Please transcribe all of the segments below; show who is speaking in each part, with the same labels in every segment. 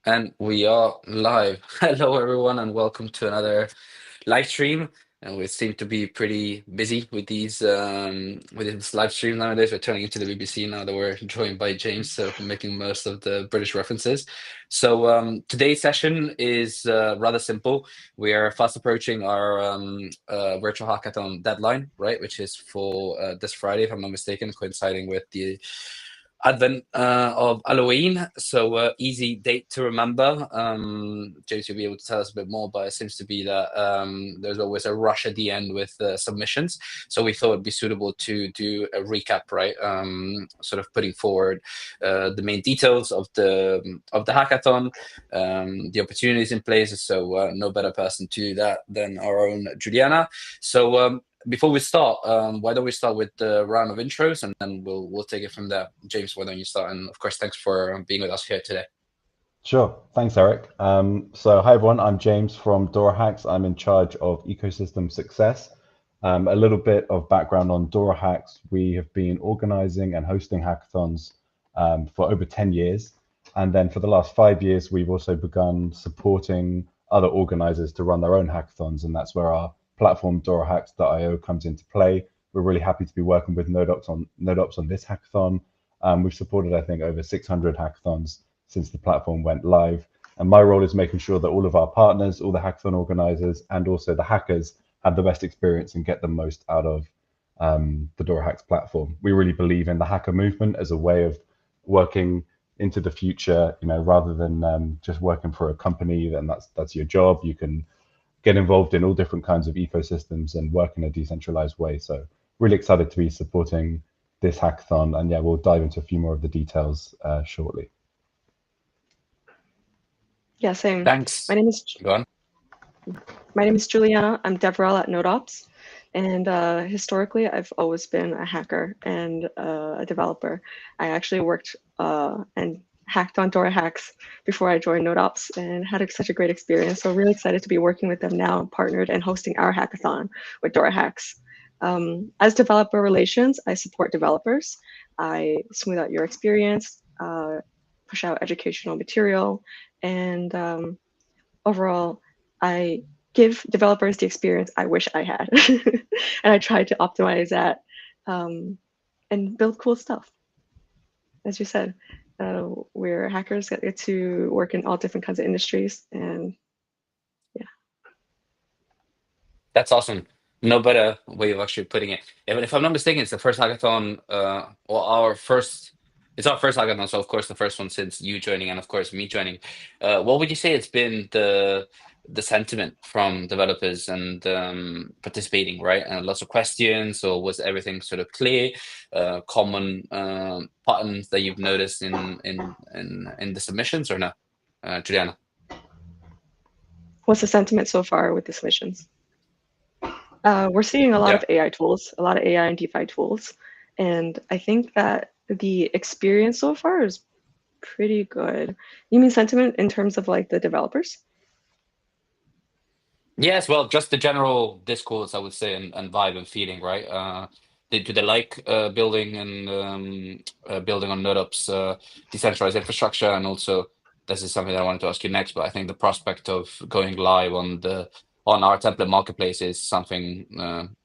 Speaker 1: And we are live. Hello, everyone, and welcome to another live stream. And we seem to be pretty busy with this live stream nowadays. We're turning into the BBC now that we're joined by James, so making most of the British references. So today's session is rather simple. We are fast approaching our virtual hackathon deadline, right, which is for this Friday, if I'm not mistaken, coinciding with the advent of Halloween, so easy date to remember. James, you'll be able to tell us a bit more, but it seems to be that there's always a rush at the end with submissions. So we thought it'd be suitable to do a recap, right? Sort of putting forward the main details of the hackathon, the opportunities in place. So no better person to do that than our own Juliana. So before we start, why don't we start with the round of intros, and then we'll take it from there. James, why don't you start? And of course, thanks for being with us here today.
Speaker 2: Sure. Thanks, Eric. Hi everyone. I'm James from Dora Hacks. I'm in charge of ecosystem success. A little bit of background on Dora Hacks. We have been organizing and hosting hackathons for over 10 years. And then for the last 5 years, we've also begun supporting other organizers to run their own hackathons. And that's where our platform, DoraHacks.io, comes into play. We're really happy to be working with NodeOps on this hackathon. We've supported, I think, over 600 hackathons since the platform went live. And my role is making sure that all of our partners, all the hackathon organizers, and also the hackers have the best experience and get the most out of the Dora Hacks platform. We really believe in the hacker movement as a way of working into the future, rather than just working for a company, then that's your job. You can get involved in all different kinds of ecosystems and work in a decentralized way. So really excited to be supporting this hackathon. And yeah, we'll dive into a few more of the details shortly.
Speaker 3: Yeah, same.
Speaker 1: Thanks.
Speaker 3: My name is
Speaker 1: Go on.
Speaker 3: My name is Juliana. I'm DevRel at NodeOps, and historically, I've always been a hacker and a developer. I actually worked and hacked on Dora Hacks before I joined NodeOps, and had such a great experience. So really excited to be working with them now, partnered and hosting our hackathon with Dora Hacks. As developer relations, I support developers. I smooth out your experience, push out educational material, and overall, I give developers the experience I wish I had. And I try to optimize that and build cool stuff. As you said, we're hackers that get to work in all different kinds of industries. And yeah.
Speaker 1: That's awesome. No better way of actually putting it. If I'm not mistaken, it's the first hackathon, or our first. It's our first hackathon, so of course the first one since you joining, and of course me joining. What would you say it's been the sentiment from developers and participating, right? And lots of questions, or was everything sort of clear? Common patterns that you've noticed in the submissions, or no, Juliana?
Speaker 3: What's the sentiment so far with the submissions? We're seeing a lot
Speaker 1: Yeah.
Speaker 3: of AI tools, a lot of AI and DeFi tools. And I think that the experience so far is pretty good. You mean sentiment in terms of like the developers?
Speaker 1: Yes, well, just the general discourse, I would say, and vibe and feeling, right? Do they like building and building on NodeOps decentralized infrastructure? And also, this is something that I wanted to ask you next, but I think the prospect of going live on our template marketplace is something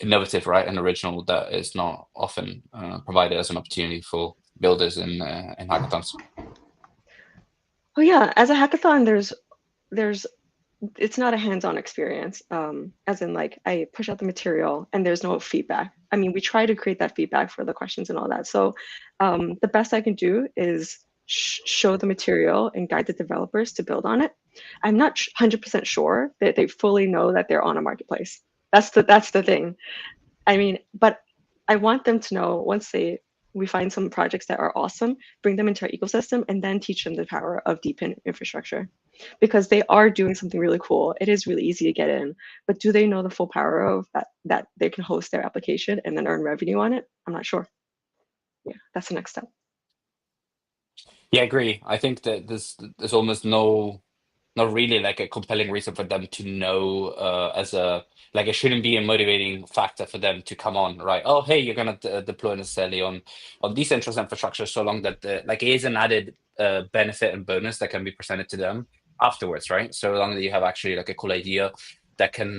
Speaker 1: innovative, right, and original that is not often provided as an opportunity for builders in hackathons.
Speaker 3: Oh yeah, as a hackathon, there's it's not a hands-on experience, as in like I push out the material and there's no feedback. I mean, we try to create that feedback for the questions and all that. So the best I can do is show the material and guide the developers to build on it. I'm not 100% sure that they fully know that they're on a marketplace. That's the thing. I mean, but I want them to know once we find some projects that are awesome, bring them into our ecosystem, and then teach them the power of deep infrastructure, because they are doing something really cool. It is really easy to get in, but do they know the full power of that they can host their application and then earn revenue on it? I'm not sure. Yeah, that's the next step.
Speaker 1: Yeah, I agree. I think that there's almost not really like a compelling reason for them to know as a like it shouldn't be a motivating factor for them to come on, right? Oh, hey, you're gonna deploy necessarily on decentralized infrastructure, so long that like it is an added benefit and bonus that can be presented to them afterwards, right? So long as you have actually like a cool idea that can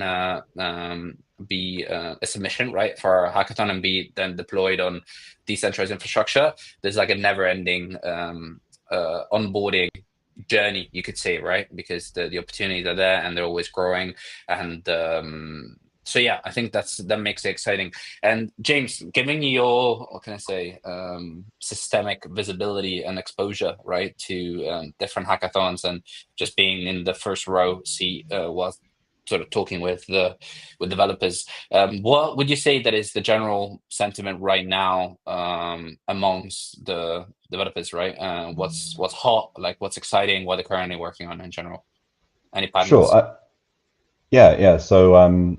Speaker 1: be a submission, right, for a hackathon and be then deployed on decentralized infrastructure, there's like a never-ending onboarding journey, you could say, right? Because the opportunities are there and they're always growing. And so yeah, I think that makes it exciting. And James, giving your, what can I say, systemic visibility and exposure, right, to different hackathons and just being in the first row seat while sort of talking with developers. What would you say that is the general sentiment right now amongst the developers, right? What's hot, like what's exciting, what they're currently working on in general? Any
Speaker 2: Sure.
Speaker 1: patterns?
Speaker 2: Yeah. So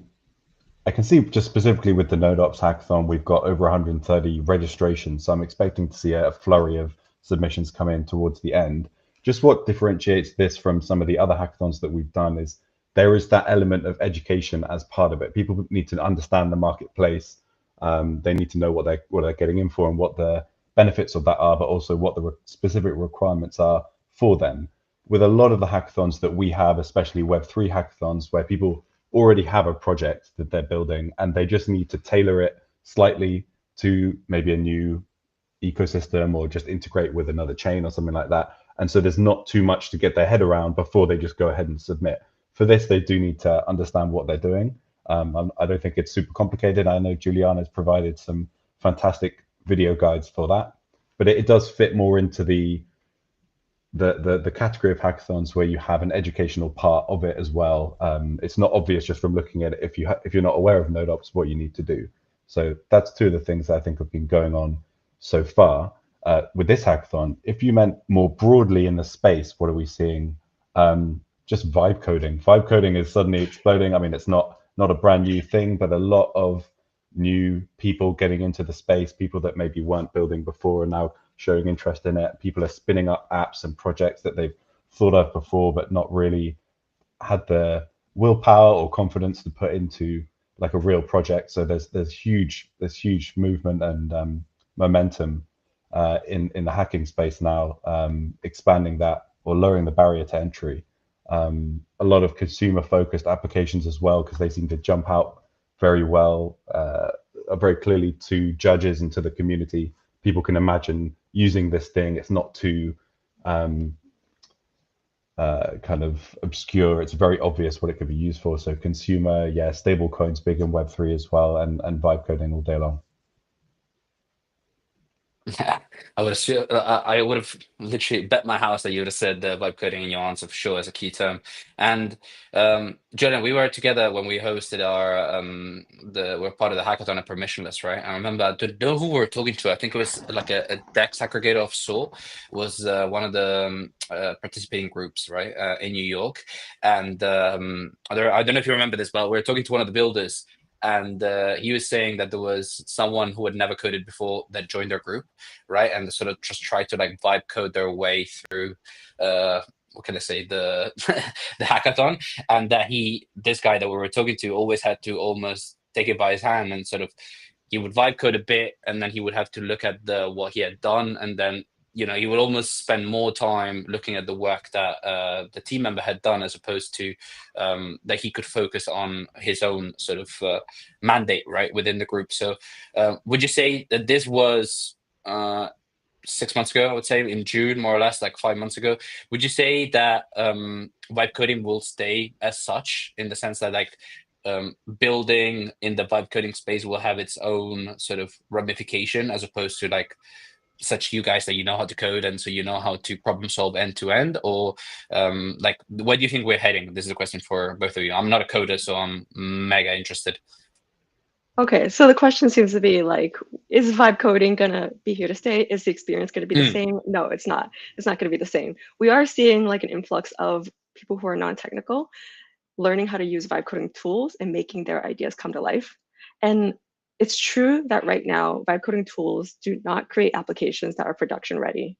Speaker 2: I can see just specifically with the NodeOps hackathon, we've got over 130 registrations. So I'm expecting to see a flurry of submissions come in towards the end. Just what differentiates this from some of the other hackathons that we've done is there is that element of education as part of it. People need to understand the marketplace. They need to know what they're getting in for and what the benefits of that are, but also what the specific requirements are for them. With a lot of the hackathons that we have, especially Web3 hackathons, where people already have a project that they're building and they just need to tailor it slightly to maybe a new ecosystem or just integrate with another chain or something like that. And so there's not too much to get their head around before they just go ahead and submit. For this, they do need to understand what they're doing. I don't think it's super complicated. I know Juliana's provided some fantastic video guides for that, but it does fit more into the category of hackathons where you have an educational part of it as well. It's not obvious just from looking at it if you're not aware of NodeOps what you need to do. So that's two of the things that I think have been going on so far with this hackathon. If you meant more broadly in the space, what are we seeing? Just vibe coding. Vibe coding is suddenly exploding. I mean, it's not a brand new thing, but a lot of new people getting into the space, people that maybe weren't building before are now showing interest in it. People are spinning up apps and projects that they've thought of before, but not really had the willpower or confidence to put into like a real project. So there's huge movement and momentum in the hacking space now, expanding that or lowering the barrier to entry. A lot of consumer focused applications as well, because they seem to jump out very well, very clearly to judges and to the community. People can imagine using this thing. It's not too kind of obscure. It's very obvious what it could be used for. So consumer, yeah, stable coins big in Web3 as well, and vibe coding all day long.
Speaker 1: Yeah, I would have literally bet my house that you would have said vibe coding in your answer for sure as a key term. And Jordan, we were together when we hosted we're part of the hackathon at Permissionless, right? I remember, I don't know who we were talking to. I think it was like a DEX aggregator of Soul was one of the participating groups, right, in New York. And I don't know if you remember this, but we were talking to one of the builders. And he was saying that there was someone who had never coded before that joined their group, right? And sort of just tried to like vibe code their way through what can I say, the the hackathon. And that this guy that we were talking to always had to almost take it by his hand and sort of he would vibe code a bit and then he would have to look at what he had done, and then he would almost spend more time looking at the work that the team member had done as opposed to that he could focus on his own sort of mandate, right, within the group. So would you say that this was 6 months ago? I would say in June, more or less, like 5 months ago. Would you say that vibe coding will stay as such, in the sense that like building in the vibe coding space will have its own sort of ramification, as opposed to like such you guys that you know how to code and so you know how to problem solve end to end? Or like where do you think we're heading? This is a question for both of you. I'm not a coder, so I'm mega interested.
Speaker 3: Okay, so the question seems to be like, is vibe coding gonna be here to stay? Is the experience gonna be the same? No, it's not. It's not gonna be the same. We are seeing like an influx of people who are non-technical learning how to use vibe coding tools and making their ideas come to life. And it's true that right now, vibe coding tools do not create applications that are production ready.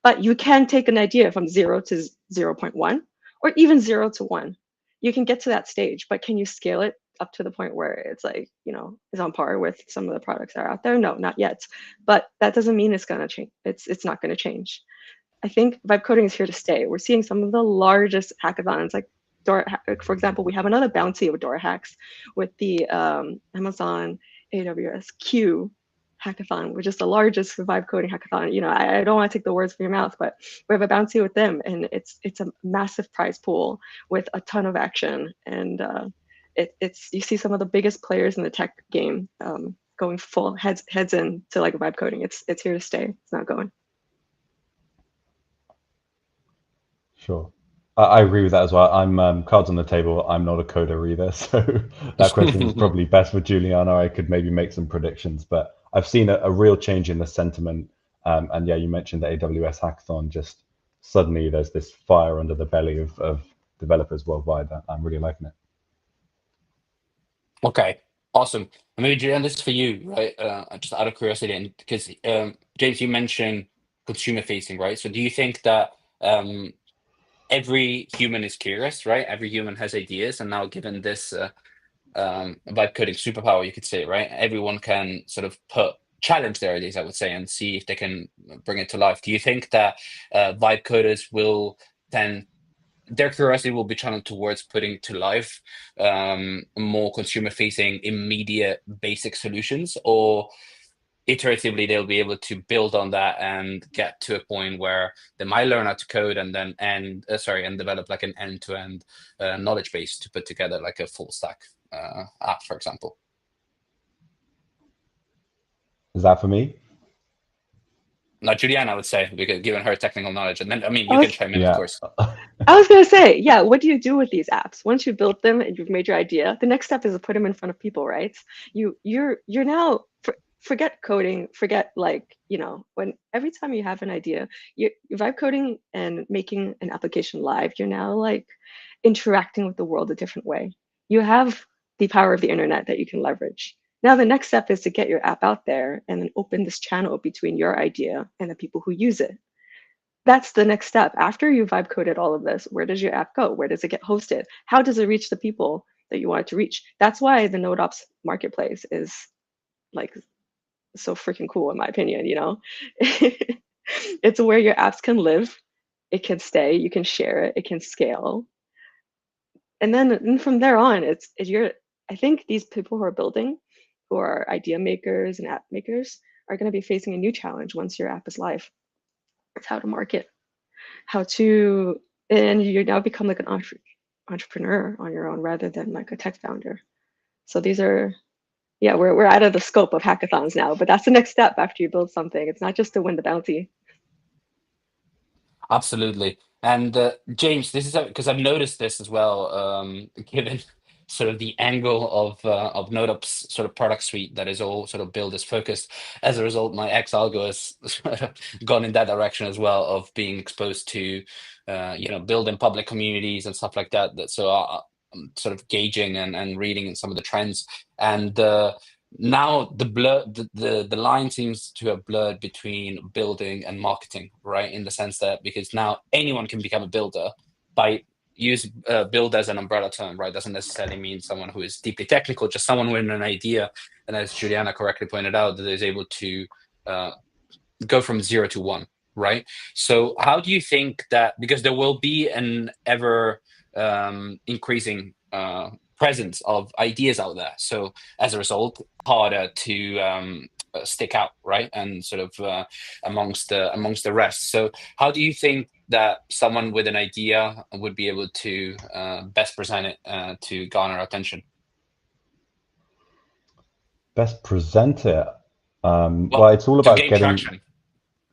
Speaker 3: But you can take an idea from 0 to 0.1 or even 0 to 1. You can get to that stage, but can you scale it up to the point where it's like, is on par with some of the products that are out there? No, not yet. But that doesn't mean it's gonna change. It's not gonna change. I think vibe coding is here to stay. We're seeing some of the largest hackathons, like for example, we have another bounty with Dora Hacks with the Amazon AWS Q hackathon, which is the largest vibe coding hackathon. You know, I don't want to take the words from your mouth, but we have a bounty with them, and it's a massive prize pool with a ton of action, and it's you see some of the biggest players in the tech game going full heads into like vibe coding. It's here to stay. It's not going.
Speaker 2: Sure. I agree with that as well. I'm cards on the table. I'm not a coder either, so that question is probably best for Juliana. I could maybe make some predictions, but I've seen a real change in the sentiment. And yeah, you mentioned the AWS hackathon. Just suddenly there's this fire under the belly of developers worldwide. I'm really liking it.
Speaker 1: Okay, awesome. And maybe Julian, this is for you, right? Just out of curiosity, and because James, you mentioned consumer facing, right? So do you think that every human is curious, right? Every human has ideas, and now given this vibe coding superpower, you could say, right? Everyone can sort of challenge their ideas, I would say, and see if they can bring it to life. Do you think that vibe coders will then their curiosity will be channeled towards putting to life more consumer facing immediate basic solutions, or iteratively they'll be able to build on that and get to a point where they might learn how to code and then and develop like an end-to-end knowledge base to put together like a full stack app, for example?
Speaker 2: Is that for me?
Speaker 1: Now, Juliana, I would say, because given her technical knowledge, and then I mean,
Speaker 3: I
Speaker 1: you can
Speaker 3: was
Speaker 1: chime in, of
Speaker 2: Yeah.
Speaker 1: course.
Speaker 3: I was gonna say, yeah, what do you do with these apps? Once you built them and you've made your idea, the next step is to put them in front of people, right? You're now forget coding, forget like, you know, when every time you have an idea, you're vibe coding and making an application live, you're now like interacting with the world a different way. You have the power of the internet that you can leverage. Now the next step is to get your app out there and then open this channel between your idea and the people who use it. That's the next step. After you vibe coded all of this, where does your app go? Where does it get hosted? How does it reach the people that you want it to reach? That's why the NodeOps marketplace is like so freaking cool, in my opinion, you know? It's where your apps can live, it can stay, you can share it, it can scale. And then from there on, it's you're I think these people who are building, who are idea makers and app makers, are going to be facing a new challenge once your app is live. It's how to market, how to, and you now become like an entrepreneur on your own rather than like a tech founder. So these are, yeah, we're out of the scope of hackathons now, but that's the next step after you build something. It's not just to win the bounty.
Speaker 1: Absolutely. And James, this is because I've noticed this as well, given sort of the angle of NodeOps sort of product suite that is all sort of build is focused. As a result, my ex algo has sort of gone in that direction as well of being exposed to, building public communities and stuff like that. So I'm sort of gauging and reading some of the trends. And now the line seems to have blurred between building and marketing, right? In the sense that because now anyone can become a builder by use build as an umbrella term, right? Doesn't necessarily mean someone who is deeply technical, just someone with an idea, and as Juliana correctly pointed out, that is able to go from 0 to 1, right? So how do you think that, because there will be an ever increasing presence of ideas out there, so as a result harder to stick out, right? And sort of amongst the rest. So how do you think that someone with an idea would be able to best present it to garner attention?
Speaker 2: Best present it. Well,
Speaker 1: Well,
Speaker 2: it's all
Speaker 1: to
Speaker 2: about
Speaker 1: gain
Speaker 2: getting.
Speaker 1: traction,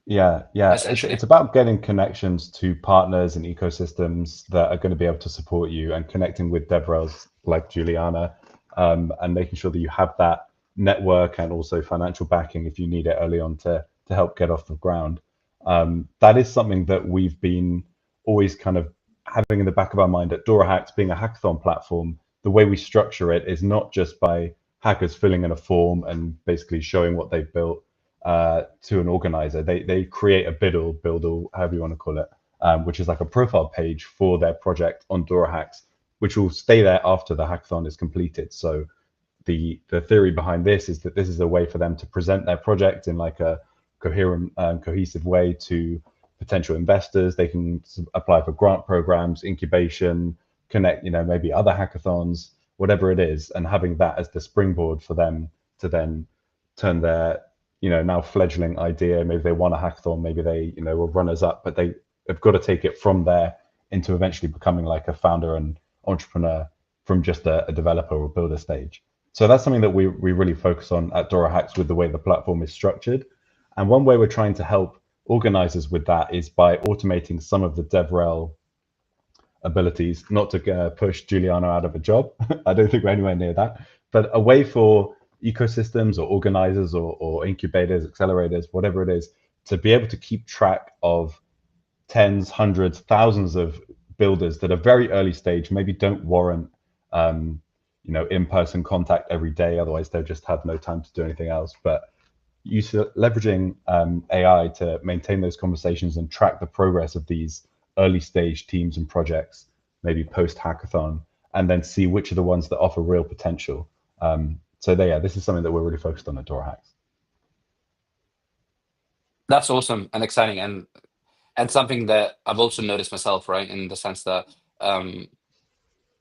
Speaker 2: Yeah.
Speaker 1: essentially.
Speaker 2: It's about getting connections to partners and ecosystems that are going to be able to support you and connecting with DevRels like Juliana, and making sure that you have that network and also financial backing if you need it early on to help get off the ground. That is something that we've been always kind of having in the back of our mind at DoraHacks, being a hackathon platform. The way we structure it is not just by hackers filling in a form and basically showing what they've built to an organizer. They create a build, however you want to call it, which is like a profile page for their project on DoraHacks, which will stay there after the hackathon is completed. So the theory behind this is that this is a way for them to present their project in like a coherent, cohesive way to potential investors. They can apply for grant programs, incubation, connect, maybe other hackathons, whatever it is, and having that as the springboard for them to then turn their, now fledgling idea. Maybe they want a hackathon, maybe they, were runners up, but they have got to take it from there into eventually becoming like a founder and entrepreneur from just a developer or builder stage. So that's something that we really focus on at Dora Hacks with the way the platform is structured. And one way we're trying to help organizers with that is by automating some of the DevRel abilities, not to push Juliana out of a job. I don't think we're anywhere near that, but a way for ecosystems or organizers or incubators, accelerators, whatever it is, to be able to keep track of tens, hundreds, thousands of builders that are very early stage, maybe don't warrant in-person contact every day, otherwise they'll just have no time to do anything else. But leveraging AI to maintain those conversations and track the progress of these early stage teams and projects, maybe post hackathon, and then see which are the ones that offer real potential. So this is something that we're really focused on at Dora Hacks.
Speaker 1: That's awesome and exciting, and something that I've also noticed myself, right, in the sense that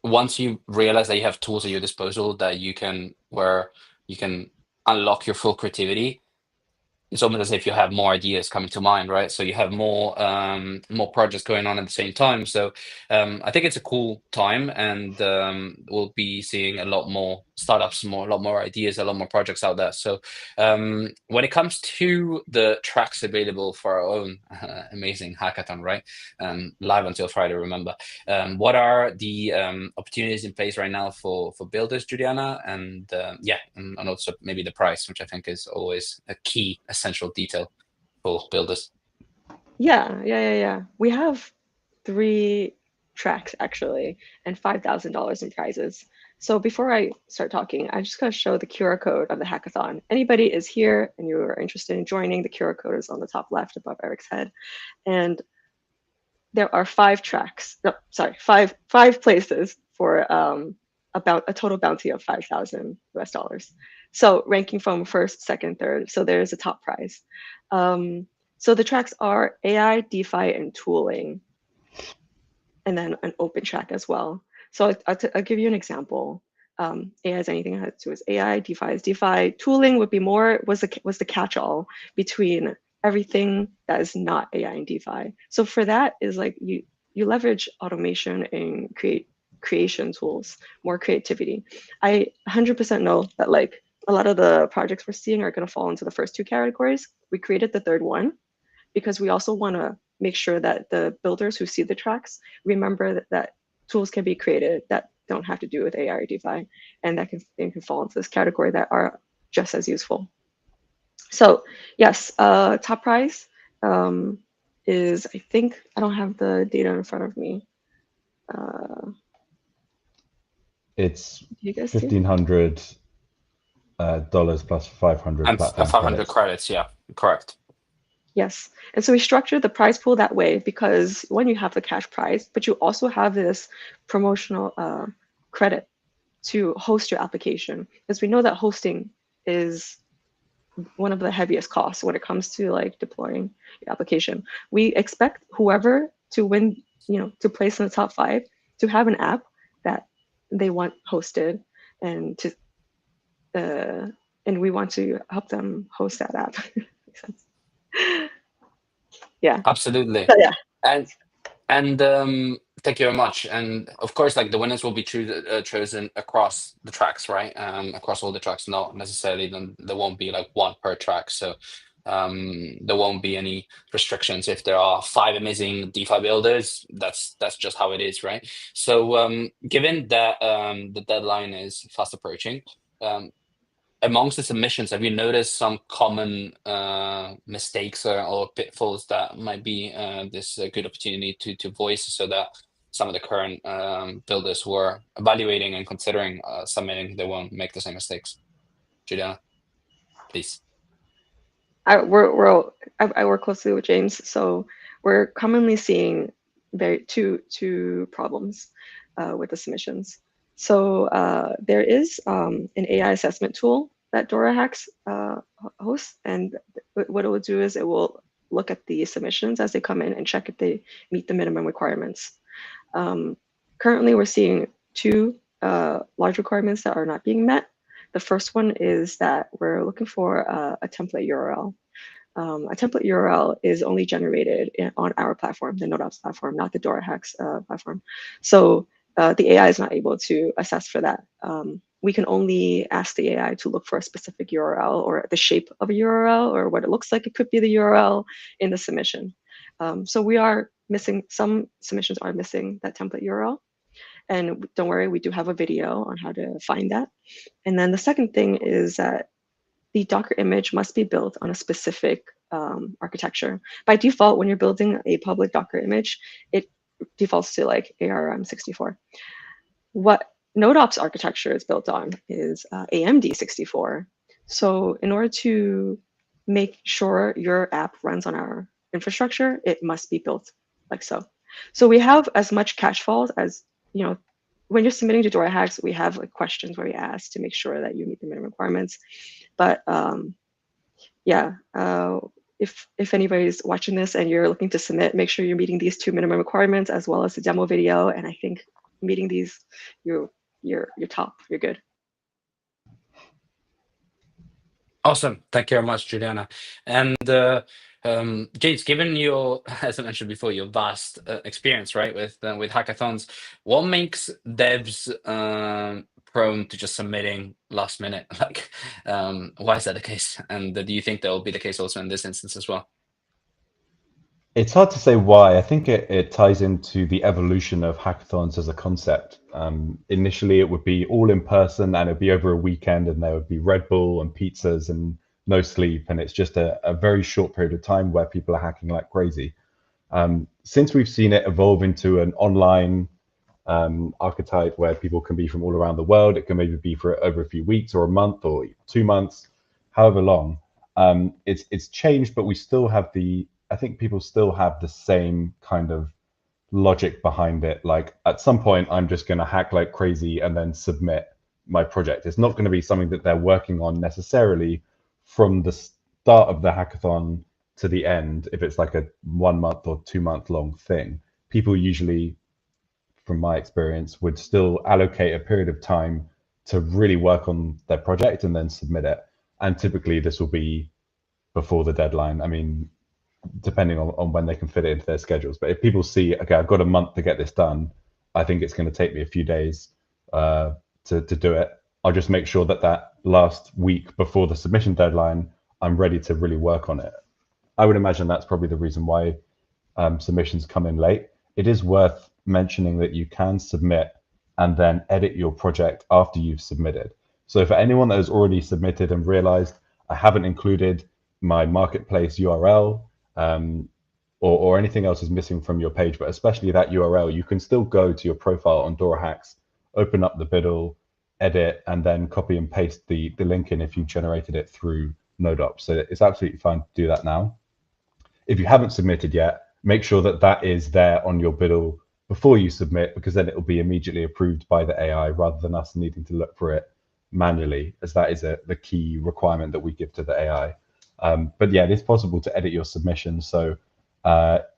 Speaker 1: once you realize that you have tools at your disposal that you can unlock your full creativity, it's almost as if you have more ideas coming to mind, right? So you have more projects going on at the same time. So I think it's a cool time, and we'll be seeing a lot more startups, a lot more ideas, a lot more projects out there. So when it comes to the tracks available for our own amazing hackathon, right, live until Friday, remember, what are the opportunities in place right now for builders, Juliana, and also maybe the price, which I think is always a key essential detail for builders.
Speaker 3: Yeah. We have 3 tracks actually, and $5,000 in prizes. So before I start talking, I just gotta show the QR code of the hackathon. Anybody is here and you are interested in joining, the QR code is on the top left above Eric's head. And there are 5 tracks, no, sorry, five places for about a total bounty of 5,000 US dollars. So ranking from first, second, third. So there's a top prize. So the tracks are AI, DeFi, and tooling, and then an open track as well. So I'll give you an example. AI is anything that has to do with AI, DeFi is DeFi. Tooling would be was the catch-all between everything that is not AI and DeFi. So for that is like you leverage automation and creation tools, more creativity. I 100% know that like a lot of the projects we're seeing are going to fall into the first 2 categories. We created the third one because we also want to make sure that the builders who see the tracks remember that tools can be created that don't have to do with AI or DeFi, and that can fall into this category that are just as useful. So yes, top prize is, I think, I don't have the data in front of me.
Speaker 2: It's $1,500 plus 500
Speaker 1: and
Speaker 2: platform
Speaker 1: 500 credits. Yeah, correct.
Speaker 3: Yes, and so we structured the prize pool that way because when you have the cash prize, but you also have this promotional credit to host your application, because we know that hosting is one of the heaviest costs when it comes to like deploying your application. We expect whoever to win, to place in the top 5 to have an app that they want hosted, and we want to help them host that app. Makes sense. Yeah,
Speaker 1: absolutely.
Speaker 3: so, yeah,
Speaker 1: and thank you very much. And of course, like the winners will be chosen across the tracks, right? Across all the tracks, not necessarily. Then there won't be like one per track, so there won't be any restrictions. If there are 5 amazing DeFi builders, that's just how it is, right? So given that the deadline is fast approaching, amongst the submissions, have you noticed some common mistakes or pitfalls that might be this good opportunity to voice, so that some of the current builders who are evaluating and considering submitting, they won't make the same mistakes? Juliana, please.
Speaker 3: I work closely with James, so we're commonly seeing two problems with the submissions. So there is an AI assessment tool that Dora Hacks hosts, and what it will do is it will look at the submissions as they come in and check if they meet the minimum requirements. Currently, we're seeing two large requirements that are not being met. The first one is that we're looking for a template URL. A template URL is only generated on our platform, the NodeOps platform, not the DoraHacks platform. So the AI is not able to assess for that. We can only ask the AI to look for a specific URL or the shape of a URL or what it looks like it could be the URL in the submission. So we are missing, some submissions are missing that template URL. And don't worry, we do have a video on how to find that. And then the second thing is that the Docker image must be built on a specific architecture. By default, when you're building a public Docker image, it defaults to like ARM64. What NodeOps architecture is built on is AMD64. So in order to make sure your app runs on our infrastructure, it must be built like so. So we have as much catch falls as, you know, when you're submitting to DoraHacks, we have like questions where we ask to make sure that you meet the minimum requirements. But yeah, if anybody's watching this and you're looking to submit, make sure you're meeting these two minimum requirements as well as the demo video. And I think meeting these, you're top, you're good.
Speaker 1: Awesome. Thank you very much, Juliana. And James, given your, as I mentioned before, your vast experience, right, with hackathons, what makes devs prone to just submitting last minute? Like, why is that the case? And do you think that will be the case also in this instance as well?
Speaker 2: It's hard to say why. I think it ties into the evolution of hackathons as a concept. Initially, it would be all in person and it'd be over a weekend and there would be Red Bull and pizzas and no sleep. And it's just a very short period of time where people are hacking like crazy. Since we've seen it evolve into an online archetype where people can be from all around the world, it can maybe be for over a few weeks or a month or 2 months, however long. It's changed, but we still have I think people still have the same kind of logic behind it. Like at some point, I'm just going to hack like crazy and then submit my project. It's not going to be something that they're working on necessarily from the start of the hackathon to the end. If it's like a 1 month or 2 month long thing, people usually, from my experience, would still allocate a period of time to really work on their project and then submit it. And typically this will be before the deadline. I mean, depending on when they can fit it into their schedules. But if people see, okay, I've got a month to get this done, I think it's going to take me a few days to do it. I'll just make sure that last week before the submission deadline, I'm ready to really work on it. I would imagine that's probably the reason why submissions come in late. It is worth mentioning that you can submit and then edit your project after you've submitted. So for anyone that has already submitted and realized I haven't included my marketplace URL, or anything else is missing from your page, but especially that URL, you can still go to your profile on DoraHacks, open up the Biddle, edit, and then copy and paste the link in if you generated it through NodeOps. So it's absolutely fine to do that now. If you haven't submitted yet, make sure that is there on your Biddle before you submit, because then it will be immediately approved by the AI rather than us needing to look for it manually, as that is the key requirement that we give to the AI. But yeah, it is possible to edit your submission. So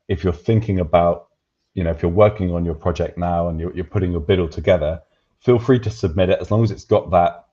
Speaker 2: if you're thinking about, if you're working on your project now and you're putting your Biddle together, feel free to submit it as long as it's got that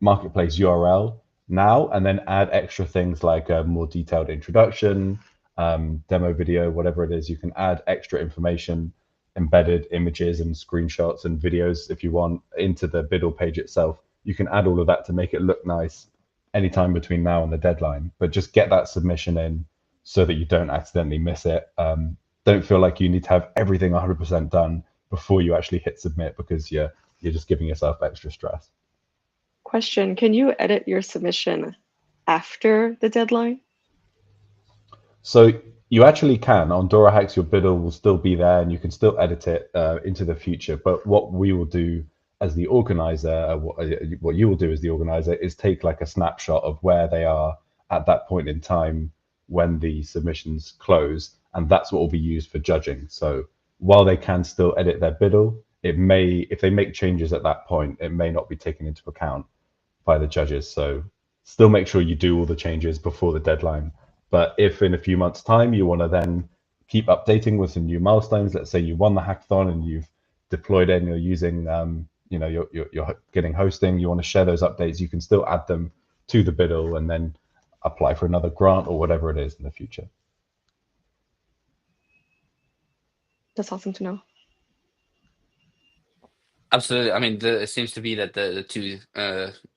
Speaker 2: marketplace URL now, and then add extra things like a more detailed introduction, demo video, whatever it is. You can add extra information, embedded images and screenshots and videos if you want into the Biddle page itself. You can add all of that to make it look nice anytime between now and the deadline, but just get that submission in so that you don't accidentally miss it. Don't feel like you need to have everything 100% done before you actually hit submit, because you're just giving yourself extra stress.
Speaker 3: Question, can you edit your submission after the deadline?
Speaker 2: So you actually can. On DoraHacks, your Biddle will still be there and you can still edit it into the future. But what we will do as the organizer, what you will do as the organizer, is take like a snapshot of where they are at that point in time when the submissions close, and that's what will be used for judging. So while they can still edit their Biddle, it may, if they make changes at that point, it may not be taken into account by the judges. So still make sure you do all the changes before the deadline, But if in a few months' time you want to then keep updating with some new milestones, let's say you won the hackathon and you've deployed it and you're using, you're getting hosting, you want to share those updates, you can still add them to the biddle and then apply for another grant or whatever it is in the future.
Speaker 3: That's awesome to know.
Speaker 1: Absolutely. I mean, it seems to be that the two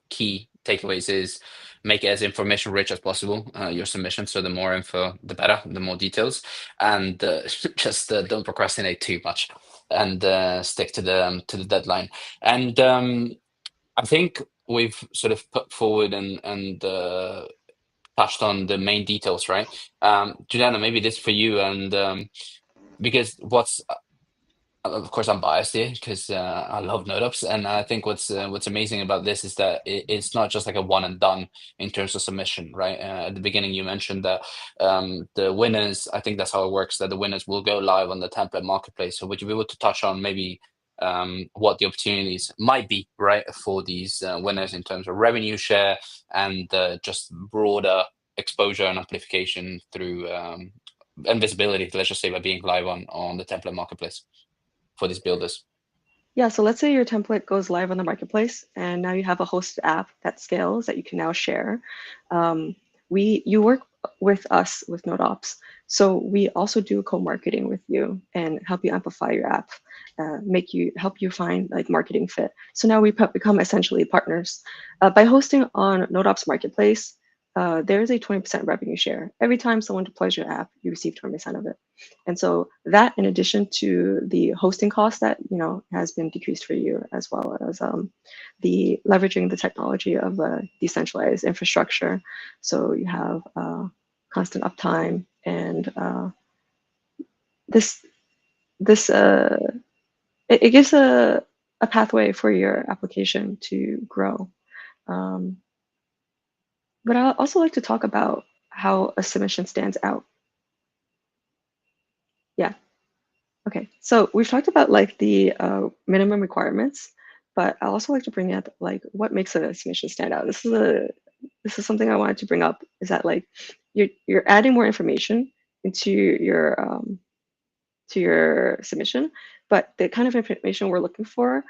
Speaker 1: key takeaways is make it as information rich as possible, your submission. So the more info, the better, the more details, and just don't procrastinate too much, and stick to the deadline. And I think we've sort of put forward and touched on the main details, right? Juliana, maybe this for you, and because of course, I'm biased here because I love NodeOps, and I think what's amazing about this is that it's not just like a one and done in terms of submission, right? At the beginning, you mentioned that the winners. I think that's how it works. That the winners will go live on the template marketplace. So, would you be able to touch on maybe what the opportunities might be, right, for these winners in terms of revenue share and just broader exposure and amplification through and visibility? Let's just say by being live on the template marketplace for these builders?
Speaker 3: Yeah, so let's say your template goes live on the marketplace, and now you have a hosted app that scales that you can now share. You work with us with NodeOps, so we also do co-marketing with you and help you amplify your app, help you find like marketing fit. So now we become essentially partners. By hosting on NodeOps Marketplace, there is a 20% revenue share. Every time someone deploys your app, you receive 20% of it. And so that, in addition to the hosting cost that has been decreased for you, as well as the leveraging the technology of a decentralized infrastructure, so you have constant uptime, and it gives a pathway for your application to grow. But I also like to talk about how a submission stands out. Yeah. Okay, so we've talked about like the minimum requirements, but I also like to bring up like what makes a submission stand out. This is something I wanted to bring up, is that like you're adding more information into your submission, but the kind of information we're looking for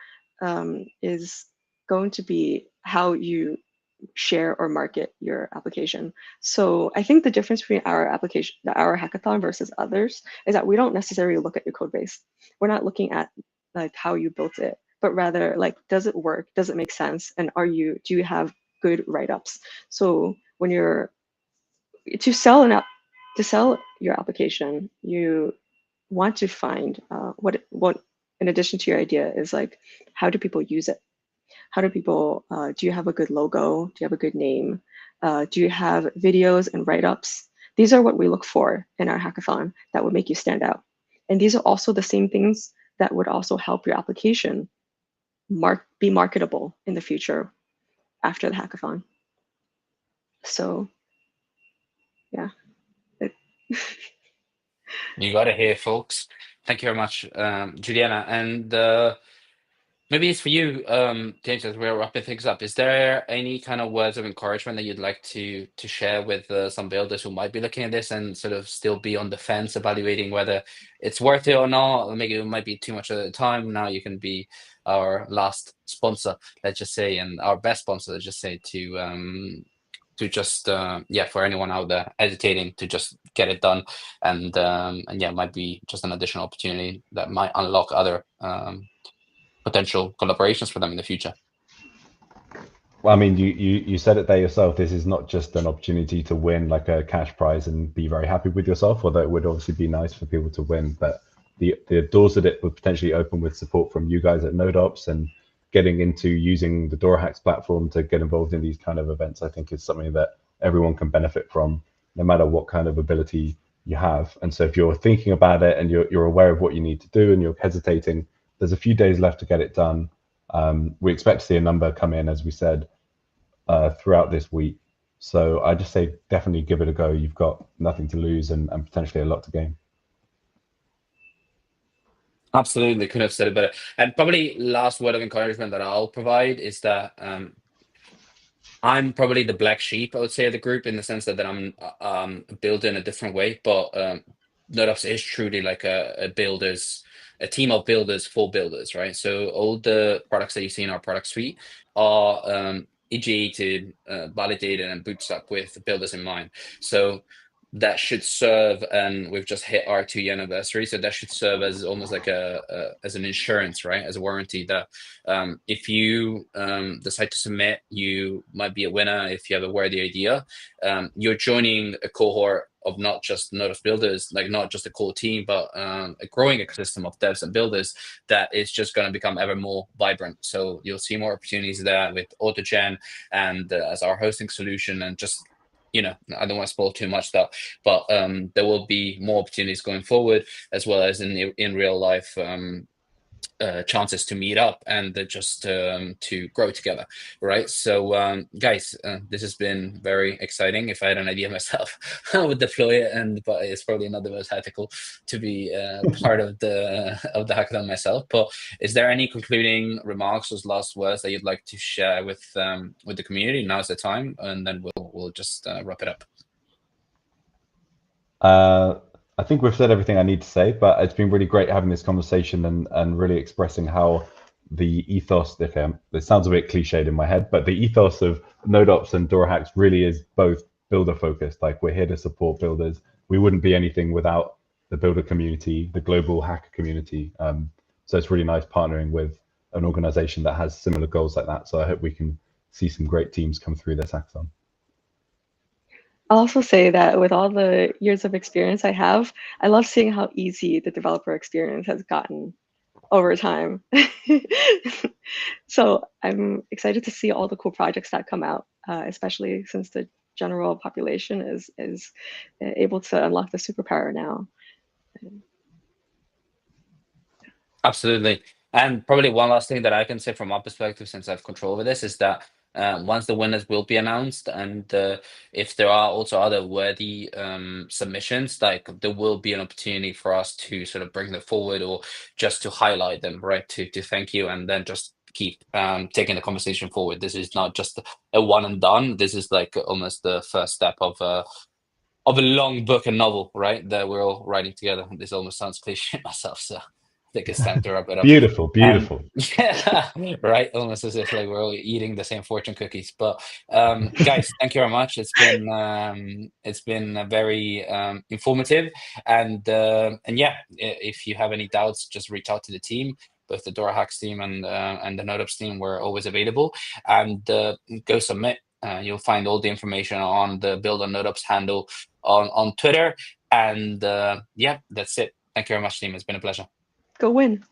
Speaker 3: is going to be how you share or market your application. So I think the difference between our application, our hackathon versus others, is that we don't necessarily look at your code base. We're not looking at like how you built it, but rather like, does it work? Does it make sense? And do you have good write-ups? So when you're to sell your application, you want to find what in addition to your idea is like, how do people use it? How do people, do you have a good logo? Do you have a good name? Do you have videos and write-ups? These are what we look for in our hackathon that would make you stand out. And these are also the same things that would also help your application be marketable in the future after the hackathon. So, yeah.
Speaker 1: You got it here, folks. Thank you very much, Juliana. And maybe it's for you, James, as we're wrapping things up. Is there any kind of words of encouragement that you'd like to share with some builders who might be looking at this and sort of still be on the fence, evaluating whether it's worth it or not? Or maybe it might be too much at the time. Now you can be our last sponsor, let's just say, and our best sponsor, let's just say, to just for anyone out there hesitating to just get it done, and yeah, it might be just an additional opportunity that might unlock other potential collaborations for them in the future.
Speaker 2: Well, I mean, you said it there yourself. This is not just an opportunity to win like a cash prize and be very happy with yourself, although it would obviously be nice for people to win. But the doors that it would potentially open with support from you guys at NodeOps and getting into using the DoraHacks platform to get involved in these kind of events, I think is something that everyone can benefit from, no matter what kind of ability you have. And so if you're thinking about it and you're aware of what you need to do and you're hesitating, there's a few days left to get it done. We expect to see a number come in, as we said, throughout this week. So I just say definitely give it a go. You've got nothing to lose and potentially a lot to gain.
Speaker 1: Absolutely, couldn't have said it better. And probably last word of encouragement that I'll provide is that I'm probably the black sheep, I would say, of the group in the sense that I'm built in a different way. But NodeOps is truly like a team of builders for builders, right? So all the products that you see in our product suite are ideated, validated, and bootstrapped with builders in mind. So that should serve, and we've just hit our 2-year anniversary, so that should serve as almost like as an insurance, right? As a warranty that if you decide to submit, you might be a winner if you have a worthy idea. You're joining a cohort of not just Node builders, like not just a core team, but a growing ecosystem of devs and builders that is just going to become ever more vibrant. So you'll see more opportunities there with AutoGen and as our hosting solution, and just I don't want to spoil too much stuff, but there will be more opportunities going forward, as well as in real life chances to meet up and just to grow together, right? So guys, this has been very exciting. If I had an idea myself, I would deploy it, but it's probably not the most ethical to be part of the hackathon myself. But is there any concluding remarks or last words that you'd like to share with the community? Now's the time, and then we'll just wrap it up.
Speaker 2: I think we've said everything I need to say, but it's been really great having this conversation and really expressing how the ethos, it sounds a bit cliched in my head, but the ethos of NodeOps and DoorHacks really is both builder focused. Like, we're here to support builders. We wouldn't be anything without the builder community, the global hacker community. So it's really nice partnering with an organization that has similar goals like that. So I hope we can see some great teams come through this hackathon.
Speaker 3: I'll also say that with all the years of experience I have, I love seeing how easy the developer experience has gotten over time. So I'm excited to see all the cool projects that come out, especially since the general population is able to unlock the superpower now.
Speaker 1: Absolutely. And probably one last thing that I can say from our perspective, since I have control over this, is that once the winners will be announced, and if there are also other worthy submissions, like there will be an opportunity for us to sort of bring them forward, or just to highlight them, right? To thank you, and then just keep taking the conversation forward. This is not just a one and done. This is like almost the first step of a long book and novel, right? That we're all writing together. This almost sounds cliche myself, so I think it's time to wrap it up.
Speaker 2: Beautiful,
Speaker 1: And
Speaker 2: beautiful.
Speaker 1: yeah, right, almost as if like we're all eating the same fortune cookies. But guys, thank you very much. It's been very informative, and yeah, if you have any doubts, just reach out to the team. Both the Dora Hacks team and the NodeUps team, we're always available. And go submit. You'll find all the information on the Build on NodeUps handle on Twitter. And yeah, that's it. Thank you very much, team. It's been a pleasure.
Speaker 3: Go win.